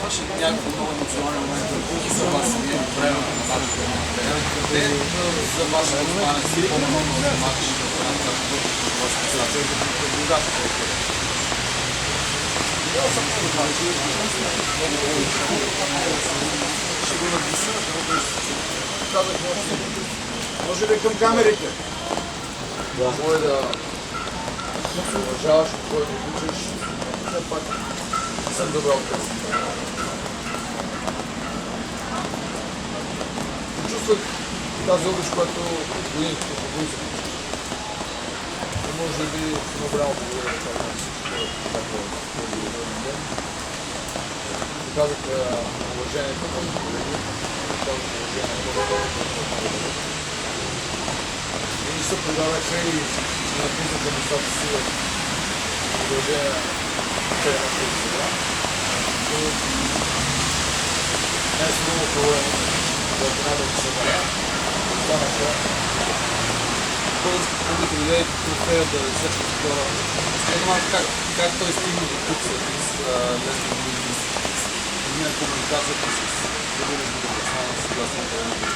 Имаше някакво много емоционален момент за вас вие по време на матча. Къде за вас ще остане си по-много на матч на вас председател? Ще го напиша. Може ли към камерите? Кой да се уважаваш, кой да обичаш, все пак съм добър отказ. Чувствах тази обич, която години по футболизъм. И може би много голямо благодаря за това всичко, което ден. Доказах уважението към колеги, доказах уважението към колеги. И не се предаваха и написаха местата си в продължение на тези нашите сега. Не съм много проблем да отнадят събрания. Останаха българската публика видя и трофея да сечка втора. Скажете малко как той стигна до тук с лесни години. Имена комуникацията с другите да представя на съгласната енергия.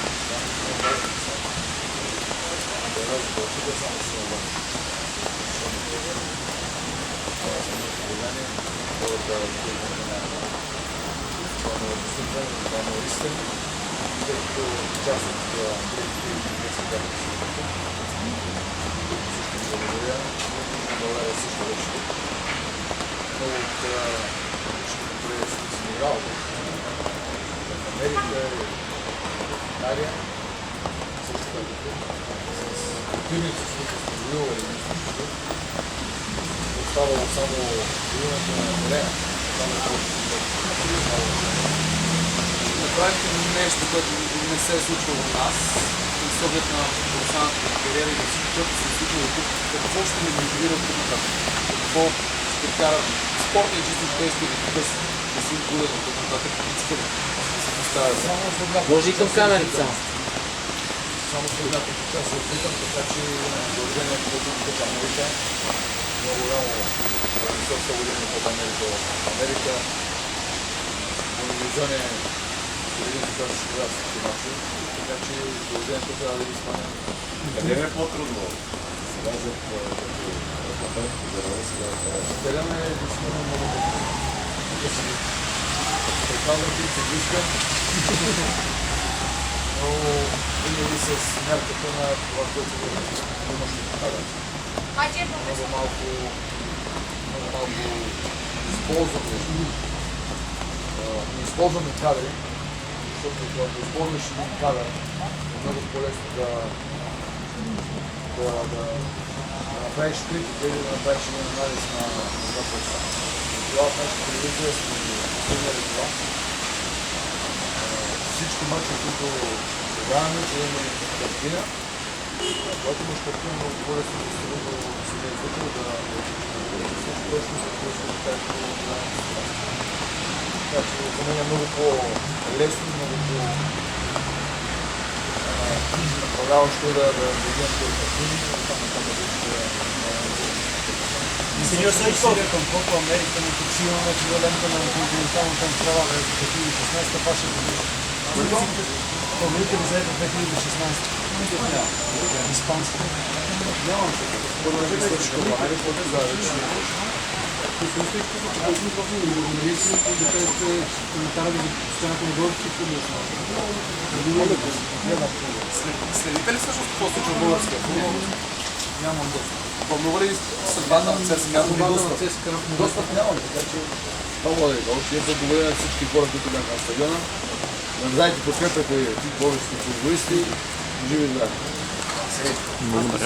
Оставало само името на Елена. Направихте нещо, което не се е случвало у нас, и с оглед на професионалната кариера и на всичко, което се е случило тук, какво ще ни мотивира от тук нататък? Какво ще кара спорта и чисто житейски да се отгодят от тук нататък? Искате да се поставя за... Може и към камерите само. Само следната така се опитам, така че продължението да тук камерите. Много голямо Министерство години под Америка. Телевизионен телевизия, която ще трябва всички матчи. Така че продължението трябва да ги стане. Къде е по-трудно? Сега за ръката, сега Терена е действително много добре. Тук си прекалвам ти се близка. Но винаги с мярката на това, което имаш да покажа. Много малко използваме кадри, защото когато използваш един кадър, е много по-лесно да направиш критика или да направиш един анализ на това, което става. Това в нашата телевизия сме стигнали това. Всички матчи, които предаваме, че имаме картина, когато имаш картина, много по-лесно да се види да се излъчва, да всичко точно за какво ще кажеш по това. Така че за мен е много по-лесно, много по-правяващо да видим тези картини, там да Сеньор Серхио, към Копа Америка на Токси имаме еквивалента на континенталната трава в 2016 ваша година. Павлите ли заедно 2016? Испански. нямам се. Първо да свърши това, нали, който да вече не може. Следите ли всъщност какво случва в българския футбол? Нямам достъп. Вълнува ли съдбата на ЦСКА? Достъп нямам, така че Много е добре. Благодаря на всички хора, които бяха на стадиона. Не знаете, подкрепяте повечето футболисти. Живи и здрави! Благодаря.